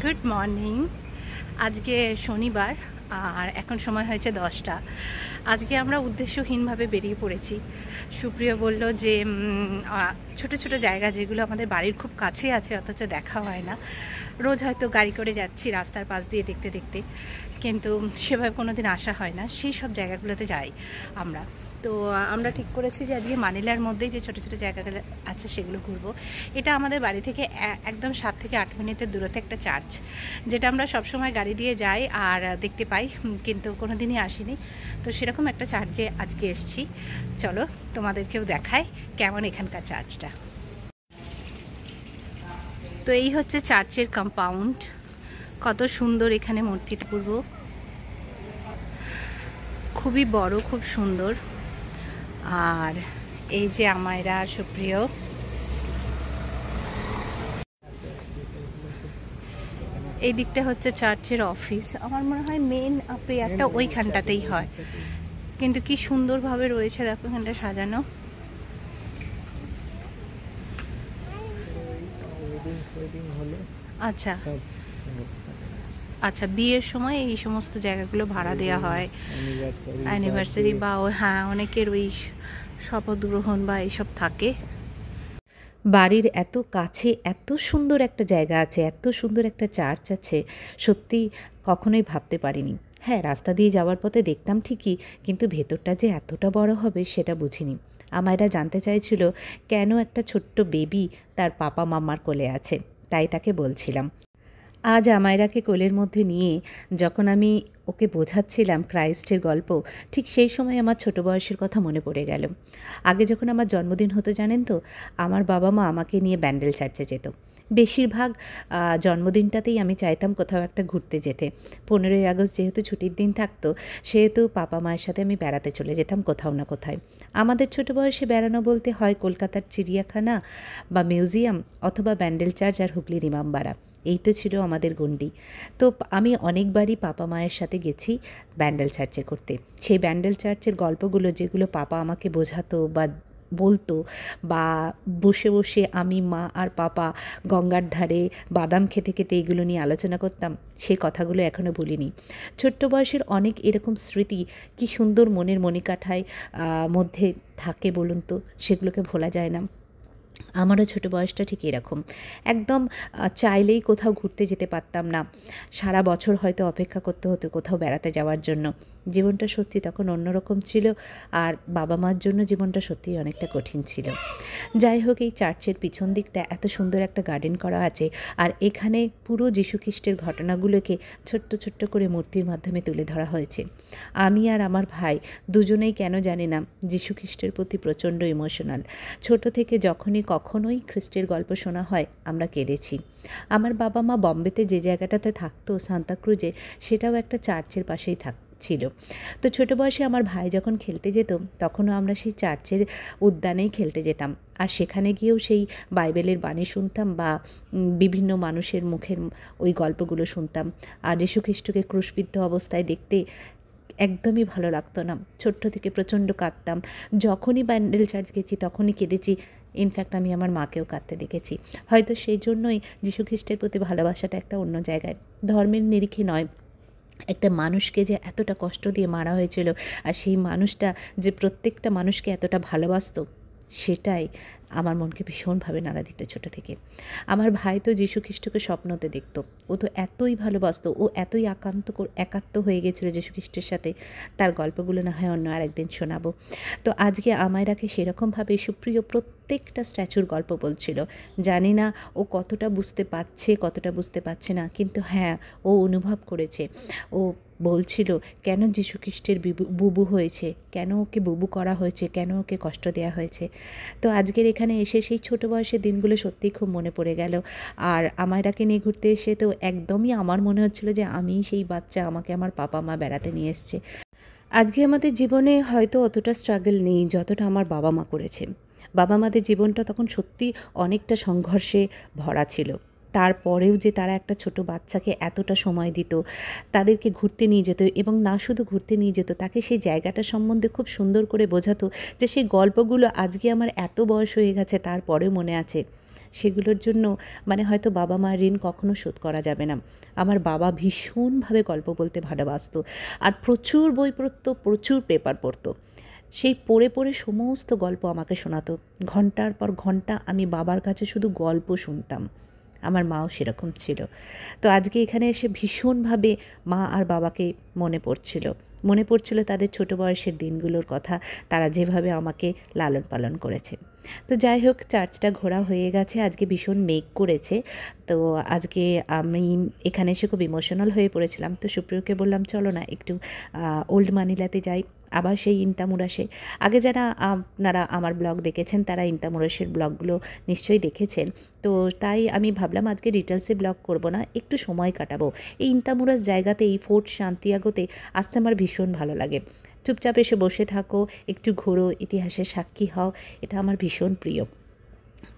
Good morning. আজকে শনিবার আর এখন সময় হয়েছে 10টা। আজকে আমরা উদ্দেশ্যহীনভাবে বেরিয়ে পড়েছি। সুপ্রিয় বলল যে ছোট ছোট জায়গা যেগুলো আমাদের বাড়ির খুব কাছে আছে অথচ দেখা হয় না, রোজ হয়তো গাড়ি করে যাচ্ছি রাস্তার পাশ দিয়ে দেখতে দেখতে, কিন্তু সেভাবে কোনো দিন আসা হয় না, সেই সব জায়গাগুলোতে যাই আমরা। তো আমরা ঠিক করেছি যে আজকে মানিলার মধ্যেই যে ছোটো ছোটো জায়গাগুলো আছে সেগুলো ঘুরবো। এটা আমাদের বাড়ি থেকে একদম 7 থেকে 8 মিনিটের দূরত্বে একটা চার্চ, যেটা আমরা সবসময় গাড়ি দিয়ে যাই আর দেখতে পাই, কিন্তু কোনো দিনই আসিনি। তো সেরকম একটা চার্চে আজকে এসেছি। চলো তোমাদেরকেও দেখাই কেমন এখানকার চার্চটা। তো এই হচ্ছে চার্চের কম্পাউন্ড, কত সুন্দর এখানে মূর্তিটা পূর্ব, খুবই বড়, খুব সুন্দর। আর এই যে আমায়রা আর সুপ্রিয়, এই দিকটা হচ্ছে চার্চের অফিস। আমার মনে হয় মেন প্রেয়ারটা ওইখানটাতেই হয়, কিন্তু কি সুন্দরভাবে রয়েছে দেখো এখানটা সাজানো। আচ্ছা আচ্ছা, বিয়ের সময় এই সমস্ত জায়গাগুলো ভাড়া দেওয়া হয়, অ্যানিভার্সারি বা হ্যাঁ অনেকের ওই শপথ গ্রহণ বা এইসব থাকে। বাড়ির এত কাছে এত সুন্দর একটা জায়গা আছে, এত সুন্দর একটা চার্চ আছে, সত্যি কখনোই ভাবতে পারিনি। হ্যাঁ, রাস্তা দিয়ে যাওয়ার পথে দেখতাম ঠিকই, কিন্তু ভেতরটা যে এতটা বড় হবে সেটা বুঝিনি। আমায়রা জানতে চাইছিল কেন একটা ছোট্ট বেবি তার পাপা মাম্মার কোলে আছে, তাই তাকে বলছিলাম। আজ আমায়রাকে কোলের মধ্যে নিয়ে যখন আমি ওকে বোঝাচ্ছিলাম ক্রাইস্টের গল্প, ঠিক সেই সময় আমার ছোট বয়সের কথা মনে পড়ে গেল। আগে যখন আমার জন্মদিন হতো জানেন তো, আমার বাবা মা আমাকে নিয়ে ব্যান্ডেল চার্চে যেত। বেশিরভাগ জন্মদিনটাতেই আমি চাইতাম কোথাও একটা ঘুরতে যেতে। 15ই আগস্ট যেহেতু ছুটির দিন থাকতো, সেহেতু বাবা মায়ের সাথে আমি বেড়াতে চলে যেতাম কোথাও না কোথায়। আমাদের ছোট বয়সে বেড়ানো বলতে হয় কলকাতার চিড়িয়াখানা বা মিউজিয়াম, অথবা ব্যান্ডেল চার্চ আর হুগলির ইমামবাড়া, এই তো ছিল আমাদের গণ্ডি। তো আমি অনেকবারই পাপা মায়ের সাথে গেছি ব্যান্ডেল চার্চে করতে। সেই ব্যান্ডেল চার্চের গল্পগুলো যেগুলো পাপা আমাকে বোঝাতো বা বলতো, বা বসে বসে আমি, মা আর পাপা গঙ্গার ধারে বাদাম খেতে খেতে এইগুলো নিয়ে আলোচনা করতাম, সেই কথাগুলো এখনও ভুলিনি। ছোট্ট বয়সের অনেক এরকম স্মৃতি কি সুন্দর মনের মণিকাঠায় মধ্যে থাকে বলুন তো, সেগুলোকে ভোলা যায় না। আমারও ছোটো বয়সটা ঠিক এরকম, একদম চাইলেই কোথাও ঘুরতে যেতে পারতাম না। সারা বছর হয়তো অপেক্ষা করতে হতো কোথাও বেড়াতে যাওয়ার জন্য। জীবনটা সত্যি তখন অন্যরকম ছিল, আর বাবা মার জন্য জীবনটা সত্যিই অনেকটা কঠিন ছিল। যাই হোক, এই চার্চের পিছন দিকটা এত সুন্দর একটা গার্ডেন করা আছে, আর এখানে পুরো যীশুখ্রিস্টের ঘটনাগুলোকে ছোট্ট ছোট্ট করে মূর্তির মাধ্যমে তুলে ধরা হয়েছে। আমি আর আমার ভাই দুজনেই কেন জানি না যীশুখ্রিস্টের প্রতি প্রচণ্ড ইমোশনাল। ছোট থেকে যখনই কখনোই খ্রিস্টের গল্প শোনা হয় আমরা কেঁদেছি। আমার বাবা মা বম্বেতে যে জায়গাটাতে থাকতো সান্তাক্রুজে, সেটাও একটা চার্চের পাশেই ছিল। তো ছোটো বয়সে আমার ভাই যখন খেলতে যেত, তখনও আমরা সেই চার্চের উদ্যানেই খেলতে যেতাম, আর সেখানে গিয়েও সেই বাইবেলের বাণী শুনতাম বা বিভিন্ন মানুষের মুখের ওই গল্পগুলো শুনতাম। আর যীশুখ্রিস্টকে ক্রুশবিদ্ধ অবস্থায় দেখতে একদমই ভালো লাগতো না। ছোট্ট থেকে প্রচণ্ড কাঁদতাম, যখনই ব্যান্ডেল চার্চ গেছি তখনই কেঁদেছি। ইনফ্যাক্ট আমি আমার মাকেও কাঁদতে দেখেছি। হয়তো সেই জন্যই যীশুখ্রিস্টের প্রতি ভালোবাসাটা একটা অন্য জায়গায়, ধর্মের নিরিখে নয়। একটা মানুষকে যে এতটা কষ্ট দিয়ে মারা হয়েছিল, আর সেই মানুষটা যে প্রত্যেকটা মানুষকে এতটা ভালোবাসতো, সেটাই আমার মনকে ভীষণভাবে নাড়া দিত ছোটো থেকে। আমার ভাই তো যীশুখ্রিস্টকে স্বপ্নতে দেখতো, ও তো এতই ভালোবাসতো, ও এতই একাত্ম হয়ে গেছিলো যীশুখ্রিস্টের সাথে। তার গল্পগুলো না হয় অন্য আরেকদিন শোনাবো। তো আজকে আমায়রাকে সেরকমভাবে সুপ্রিয় প্রত্যেকটা স্ট্যাচুর গল্প বলছিল। জানি না ও কতটা বুঝতে পারছে কতটা বুঝতে পারছে না, কিন্তু হ্যাঁ, ও অনুভব করেছে। ও বলছিল কেন যীশুখ্রিস্টের বুবু হয়েছে, কেন ওকে বুবু করা হয়েছে, কেন ওকে কষ্ট দেওয়া হয়েছে। তো আজকের এখানে এসে সেই ছোটো বয়সের দিনগুলো সত্যিই খুব মনে পড়ে গেল। আর আমায়রাকে নিয়ে ঘুরতে এসে তো একদমই আমার মনে হচ্ছিল যে আমিই সেই বাচ্চা, আমাকে আমার বাবা মা বেড়াতে নিয়ে এসছে। আজকে আমাদের জীবনে হয়তো অতটা স্ট্রাগল নেই যতটা আমার বাবা মা করেছে। বাবা মাদের জীবনটা তখন সত্যি অনেকটা সংঘর্ষে ভরা ছিল। তারপরেও যে তারা একটা ছোট বাচ্চাকে এতটা সময় দিত, তাদেরকে ঘুরতে নিয়ে যেত, এবং না শুধু ঘুরতে নিয়ে যেত, তাকে সেই জায়গাটা সম্বন্ধে খুব সুন্দর করে বোঝাতো, যে সেই গল্পগুলো আজকে আমার এত বয়স হয়ে গেছে তারপরেও মনে আছে। সেগুলোর জন্য মানে হয়তো বাবা মার ঋণ কখনো শোধ করা যাবে না। আমার বাবা ভীষণভাবে গল্প বলতে ভালোবাসতো, আর প্রচুর বই পড়তো, প্রচুর পেপার পড়তো। সেই পড়ে পড়ে সমস্ত গল্প আমাকে শোনাতো। ঘন্টার পর ঘন্টা আমি বাবার কাছে শুধু গল্প শুনতাম। আমার মাও সেরকম ছিল। তো আজকে এখানে এসে ভীষণভাবে মা আর বাবাকে মনে পড়ছিল তাদের ছোট বয়সের দিনগুলোর কথা, তারা যেভাবে আমাকে লালন পালন করেছে। তো যাই হোক, চার্চটা ঘোরা হয়ে গেছে। আজকে ভীষণ মেঘ করেছে, তো আজকে আমি এখানে এসে খুব ইমোশনাল হয়ে পড়েছিলাম। তো সুপ্রিয়কে বললাম চলো না একটু ওল্ড মানিলাতে যাই, আবার সেই ইন্টামুরাসে। আগে যারা আপনারা আমার ব্লগ দেখেছেন তারা ইন্টামুরাসের ব্লগগুলো নিশ্চয়ই দেখেছেন। তো তাই আমি ভাবলাম আজকে ডিটেলসে ব্লগ করব না, একটু সময় কাটাবো এই ইন্টামুরাস জায়গাতে, এই ফোর্ট সান্তিয়াগোতে আসতে আমার ভীষণ ভালো লাগে। চুপচাপ এসে বসে থাকো, একটু ঘোরো, ইতিহাসের সাক্ষী হও, এটা আমার ভীষণ প্রিয়।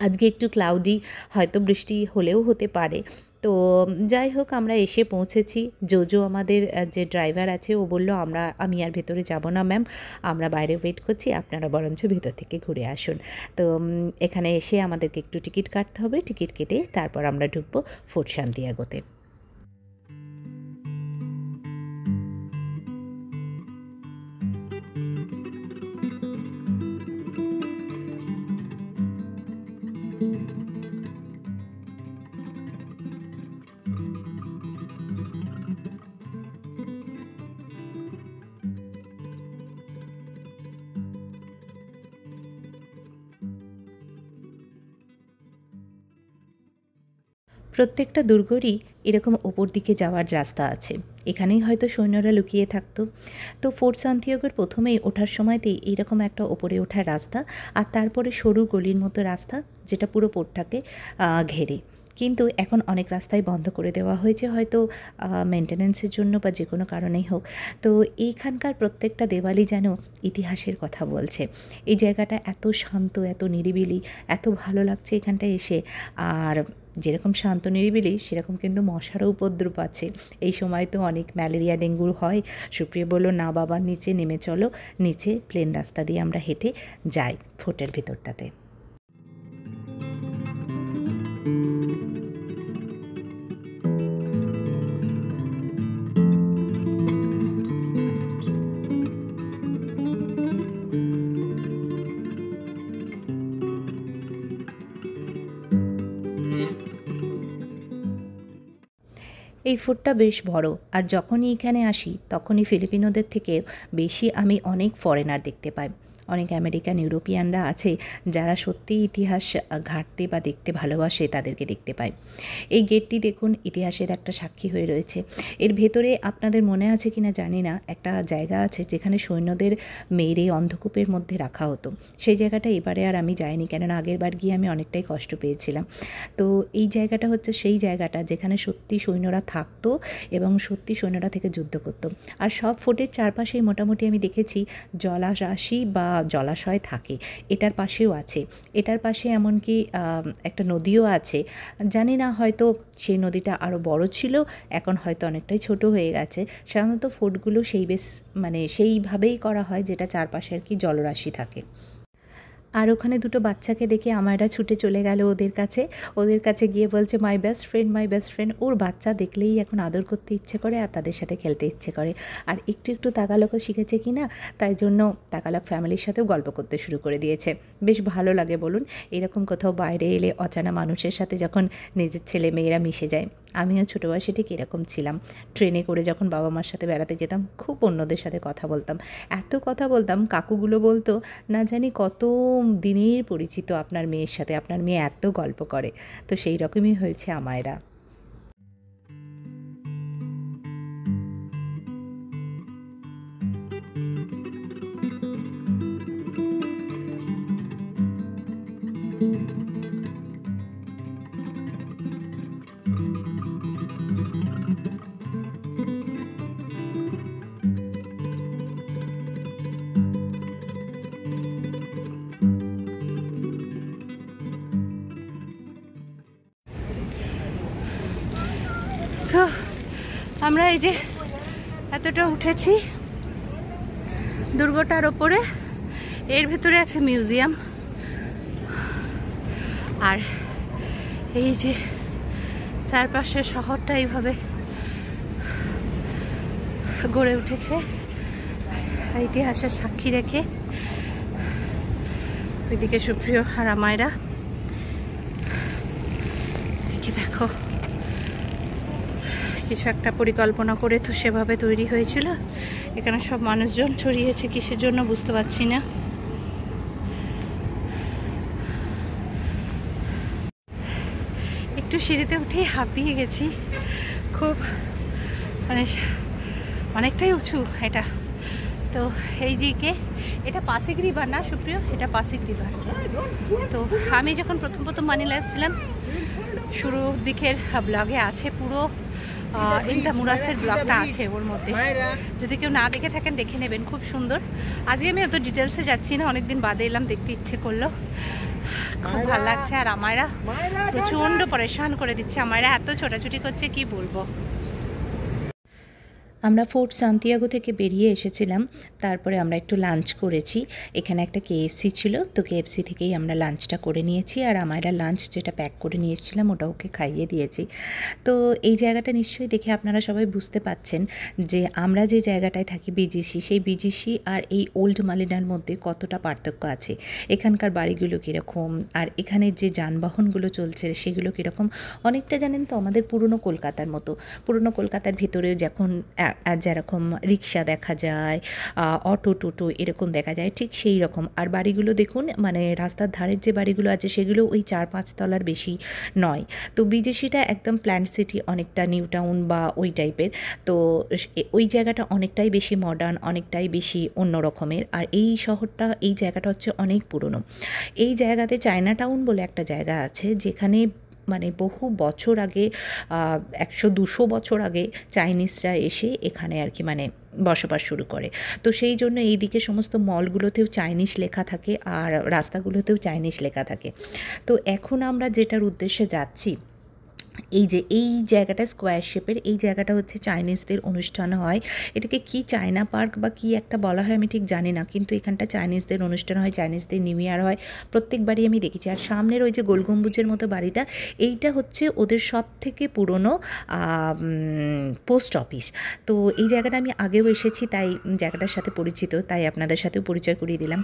আজকে একটু ক্লাউডি, হয়তো বৃষ্টি হলেও হতে পারে। তো যাই হোক, আমরা এসে পৌঁছেছি। জোজো আমাদের যে ড্রাইভার আছে ও বলল আমি আর ভেতরে যাব না ম্যাম, আমরা বাইরে ওয়েট করছি, আপনারা বরঞ্চ ভেতর থেকে ঘুরে আসুন। তো এখানে এসে আমাদেরকে একটু টিকিট কাটতে হবে, টিকিট কেটে তারপর আমরা ঢুকবো ফোর্ট সান্তিয়াগোতে। প্রত্যেকটা দুর্গেরই এরকম ওপর দিকে যাওয়ার রাস্তা আছে, এখানেই হয়তো সৈন্যরা লুকিয়ে থাকতো। তো ফোর্ট সান্তিয়াগোর প্রথমেই ওঠার সময়তেই এইরকম একটা ওপরে ওঠার রাস্তা, আর তারপরে সরু গলির মতো রাস্তা যেটা পুরো পোর্টটাকে ঘেরে। কিন্তু এখন অনেক রাস্তাই বন্ধ করে দেওয়া হয়েছে, হয়তো মেনটেন্যান্সের জন্য বা যে কোনো কারণেই হোক। তো এইখানকার প্রত্যেকটা দেওয়ালই যেন ইতিহাসের কথা বলছে। এই জায়গাটা এত শান্ত, এত নিরিবিলি, এত ভালো লাগছে এখানটায় এসে। আর যেরকম শান্ত নিরিবিলি সেরকম কিন্তু মশারও উপদ্রব আছে। এই সময় তো অনেক ম্যালেরিয়া ডেঙ্গু হয়। সুপ্রিয়া বলল না বাবা, নিচে নেমে চলো, নিচে প্লেন রাস্তা দিয়ে আমরা হেঁটে যাই ফোর্টের ভিতরটাতে। এই ফোর্টটা বেশ বড়, আর যখনই এখানে আসি তখনই ফিলিপিনোদের থেকে বেশি আমি অনেক ফরেনার দেখতে পাই। অনেক আমেরিকান, ইউরোপিয়ানরা আছে যারা সত্যিই ইতিহাস ঘাঁটতে বা দেখতে ভালোবাসে, তাদেরকে দেখতে পাই। এই গেটটি দেখুন, ইতিহাসের একটা সাক্ষী হয়ে রয়েছে। এর ভেতরে আপনাদের মনে আছে কিনা জানি না, একটা জায়গা আছে যেখানে সৈন্যদের মেরে অন্ধকূপের মধ্যে রাখা হতো। সেই জায়গাটা এবারে আর আমি যাইনি, কেননা আগের বার গিয়ে আমি অনেকটাই কষ্ট পেয়েছিলাম। তো এই জায়গাটা হচ্ছে সেই জায়গাটা যেখানে সত্যি সৈন্যরা থাকতো এবং সত্যি সৈন্যরা থেকে যুদ্ধ করতো। আর সব ফোর্টের চারপাশেই মোটামুটি আমি দেখেছি জলারাশি বা জলাশয় থাকে। এটার পাশেও আছে, এটার পাশে এমনকি একটা নদীও আছে। জানি না, হয়তো সেই নদীটা আরও বড় ছিল, এখন হয়তো অনেকটাই ছোট হয়ে গেছে। সাধারণত ফোর্টগুলো সেইভাবেই করা হয়, যেটা চারপাশে আর কি জলরাশি থাকে। আর ওখানে দুটো বাচ্চাকে দেখে আমারা ছুটে চলে গেল ওদের কাছে গিয়ে বলছে মাই বেস্ট ফ্রেন্ড। ওর বাচ্চা দেখলেই এখন আদর করতে ইচ্ছে করে আর তাদের সাথে খেলতে ইচ্ছে করে। আর একটু তাগালকও শিখেছে কি না, তাই জন্য তাগালক ফ্যামিলির সাথেও গল্প করতে শুরু করে দিয়েছে। বেশ ভালো লাগে বলুন, এরকম কোথাও বাইরে এলে অজানা মানুষের সাথে যখন নিজের ছেলে মেয়েরা মিশে যায়। আমিও ছোটো বয়সে ঠিক এরকম ছিলাম। ট্রেনে করে যখন বাবা মার সাথে বেড়াতে যেতাম, খুব অন্যদের সাথে কথা বলতাম, এত কথা বলতাম, কাকুগুলো বলতো না জানি কত দিনের পরিচিত আপনার মেয়ের সাথে, আপনার মেয়ে এত গল্প করে। তো সেই রকমই হয়েছে আমায়রা। তো আমরা এই যে এতটা উঠেছি দুর্গটার ওপরে, এর ভেতরে আছে মিউজিয়াম। আর এই যে চারপাশের শহরটা এইভাবে গড়ে উঠেছে ইতিহাসের সাক্ষী রেখে। ওইদিকে সুপ্রিয় আর আমায়রা, এদিকে দেখো কিছু একটা পরিকল্পনা করে তো সেভাবে তৈরি হয়েছিল। এখানে সব মানুষজন ছড়িয়েছে কিসের জন্য বুঝতে পারছি না। একটু সিঁড়িতে উঠেই হাঁপিয়ে গেছি, খুব মানে অনেকটাই উঁচু এটা। তো এই দিকে এটা পাসিক রিভার না সুপ্রিয়, এটা পাসিক রিভার। তো আমি যখন প্রথম মানিলা এসেছিলাম, শুরুর দিকের ব্লগে আছে পুরো ইন্টামুরাসের ব্লগটা আছে ওর মধ্যে, যদি কেউ না দেখে থাকেন দেখে নেবেন, খুব সুন্দর। আজকে আমি অত ডিটেলসে যাচ্ছি না, অনেকদিন বাদে এলাম, দেখতে ইচ্ছে করলো, খুব ভালো লাগছে। আর আমায়রা প্রচণ্ড পরেশান করে দিচ্ছে, আমায়রা এত ছোটাছুটি করছে কি বলবো। আমরা ফোর্ট সান্তিয়াগো থেকে বেরিয়ে এসেছিলাম, তারপরে আমরা একটু লাঞ্চ করেছি। এখানে একটা কেএফসি ছিল, তো কেএফসি থেকেই আমরা লাঞ্চটা করে নিয়েছি। আর আমায়রা লাঞ্চ যেটা প্যাক করে নিয়েছিলাম ওটা ওকে খাইয়ে দিয়েছি। তো এই জায়গাটা নিশ্চয়ই দেখে আপনারা সবাই বুঝতে পাচ্ছেন যে আমরা যে জায়গাটায় থাকি বিজিসি, সেই বিজিসি আর এই ওল্ড মালিনার মধ্যে কতটা পার্থক্য আছে। এখানকার বাড়িগুলো কীরকম, আর এখানে যে যানবাহনগুলো চলছে সেগুলো কীরকম। অনেকটা জানেন তো আমাদের পুরনো কলকাতার মতো, পুরনো কলকাতার ভেতরেও যখন যেরকম রিক্সা দেখা যায়, অটো টোটো এরকম দেখা যায়, ঠিক সেই রকম। আর বাড়িগুলো দেখুন, মানে রাস্তার ধারের যে বাড়িগুলো আছে সেগুলো ওই 4-5 তলার বেশি নয়। তো বিদেশিটা একদম প্ল্যান্ট সিটি, অনেকটা নিউ টাউন বা ওই টাইপের। তো ওই জায়গাটা অনেকটাই বেশি মডার্ন, অনেকটাই বেশি অন্য রকমের। আর এই শহরটা, এই জায়গাটা হচ্ছে অনেক পুরনো। এই জায়গাতে চায়না টাউন বলে একটা জায়গা আছে, যেখানে মানে বহু বছর আগে, 100-200 বছর আগে চাইনিজরা এসে এখানে আর কি মানে বসবাস শুরু করে। তো সেই জন্য এই দিকে সমস্ত মলগুলোতেও চাইনিজ লেখা থাকে আর রাস্তাগুলোতেও চাইনিজ লেখা থাকে। তো এখন আমরা যেটার উদ্দেশ্যে যাচ্ছি, এই যে এই জায়গাটা স্কোয়ার শেপের, এই জায়গাটা হচ্ছে চাইনিজদের অনুষ্ঠান হয়। এটাকে কি চায়না পার্ক বা কি একটা বলা হয় আমি ঠিক জানি না, কিন্তু এখানটা চাইনিজদের অনুষ্ঠান হয়, চাইনিজদের নিউ ইয়ার হয় প্রত্যেকবারই আমি দেখেছি। আর সামনের ওই যে গোল গম্বুজের মতো বাড়িটা, এইটা হচ্ছে ওদের সব থেকে পুরনো পোস্ট অফিস। তো এই জায়গাটা আমি আগেও এসেছি, তাই জায়গাটার সাথে পরিচিত, তাই আপনাদের সাথেও পরিচয় করিয়ে দিলাম।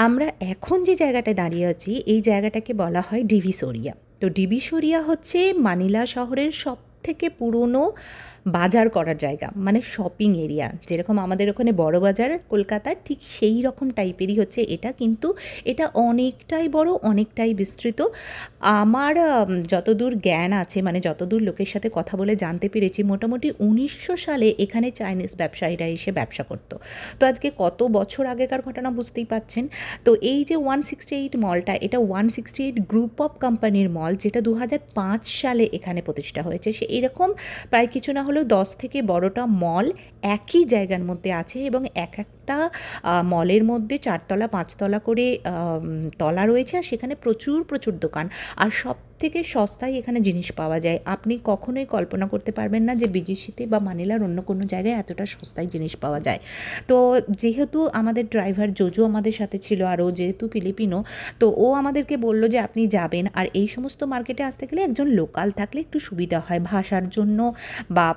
আমরা এখন যে জায়গাটায় দাঁড়িয়ে আছি, এই জায়গাটাকে বলা হয় ডিভিসোরিয়া। তো ডিভিসোরিয়া হচ্ছে মানিলা শহরের সবথেকে পুরনো বাজার করার জায়গা, মানে শপিং এরিয়া। যেরকম আমাদের ওখানে বড় বাজার কলকাতার, ঠিক সেই রকম টাইপেরই হচ্ছে এটা, কিন্তু এটা অনেকটাই বড়, অনেকটাই বিস্তৃত। আমার যতদূর জ্ঞান আছে, মানে যতদূর লোকের সাথে কথা বলে জানতে পেরেছি, মোটামুটি 1900 সালে এখানে চাইনিজ ব্যবসায়ীরা এসে ব্যবসা করতো। তো আজকে কত বছর আগেকার ঘটনা বুঝতেই পাচ্ছেন। তো এই যে 168 মলটা, এটা 168 গ্রুপ অফ কোম্পানির মল, যেটা 2005 সালে এখানে প্রতিষ্ঠা হয়েছে। সে এরকম প্রায় কিছু না হলেও 10 থেকে 12টা মল একই জায়গার মধ্যে আছে, এবং এক একটা মলের মধ্যে 4 তলা 5 তলা করে তলা রয়েছে, আর সেখানে প্রচুর দোকান। আর সব থেকে সস্তায় এখানে জিনিস পাওয়া যায়। আপনি কখনোই কল্পনা করতে পারবেন না যে বিজিসিতে বা মানিলার অন্য কোনো জায়গায় এতটা সস্তায় জিনিস পাওয়া যায়। তো যেহেতু আমাদের ড্রাইভার জোজো আমাদের সাথে ছিল, আর ও যেহেতু ফিলিপিনো, তো ও আমাদেরকে বলল যে আপনি যাবেন, আর এই সমস্ত মার্কেটে আসতে গেলে একজন লোকাল থাকলে একটু সুবিধা হয় ভাষার জন্য, বা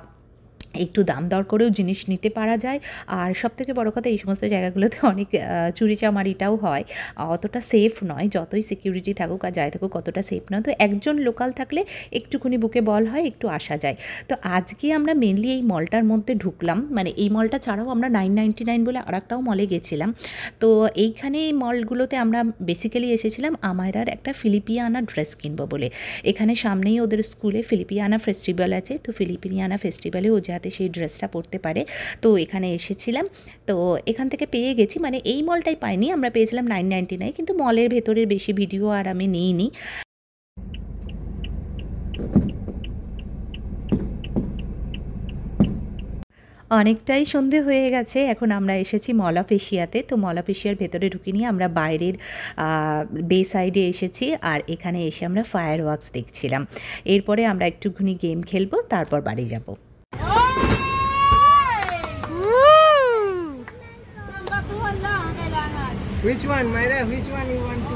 একটু দাম দর করেও জিনিস নিতে পারা যায়। আর সবথেকে বড় কথা, এই সমস্ত জায়গাগুলোতে অনেক চুরিচামারিটাও হয়, অতটা সেফ নয়, যতই সিকিউরিটি থাকুক আর যাই থাকুক অতটা সেফ নয়। তো একজন লোকাল থাকলে একটুখানি বুকে বল হয়, একটু আসা যায়। তো আজকে আমরা মেনলি এই মলটার মধ্যে ঢুকলাম, মানে এই মলটা ছাড়াও আমরা 999 বলে আরেকটাও মলে গেছিলাম। তো এইখানে এই মলগুলোতে আমরা বেসিক্যালি এসেছিলাম আমায়রার একটা ফিলিপিয়ানা ড্রেস কিনবো বলে। এখানে সামনেই ওদের স্কুলে ফিলিপিয়ানা ফেস্টিভ্যাল আছে, তো ফিলিপিয়ানা ফেস্টিভ্যালে ও যাতে সেই ড্রেসটা পরতে পারে, তো এখানে এসেছিলাম। তো এখান থেকে পেয়ে গেছি, মানে এই মলটাই পাইনি, আমরা পেয়েছিলাম 999, কিন্তু মলের ভেতরের বেশি ভিডিও আর আমি নিইনি। অনেকটাই সন্ধে হয়ে গেছে, এখন আমরা এসেছি মল অফ এশিয়াতে। তো মল অফ এশিয়ার ভেতরে ঢুকিনি, আমরা বাইরের বে সাইডে এসেছি, আর এখানে এসে আমরা ফায়ার ওয়ার্কস দেখছিলাম। এরপরে আমরা একটুখানি গেম খেলবো, তারপর বাড়ি যাব। Which one, Myra? Which one you want to?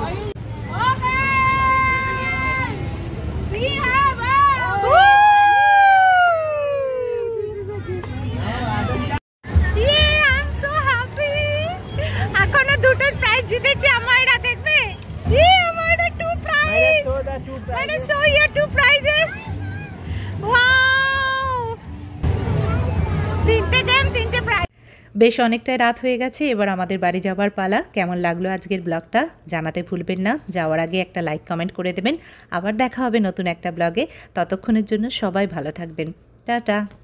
বেশ অনেকটাই রাত হয়ে গেছে, এবার আমাদের বাড়ি যাবার পালা। কেমন লাগলো আজকের ব্লগটা জানাতে ভুলবেন না, যাওয়ার আগে একটা লাইক কমেন্ট করে দেবেন। আবার দেখা হবে নতুন একটা ব্লগে, ততক্ষণের জন্য সবাই ভালো থাকবেন। টাটা।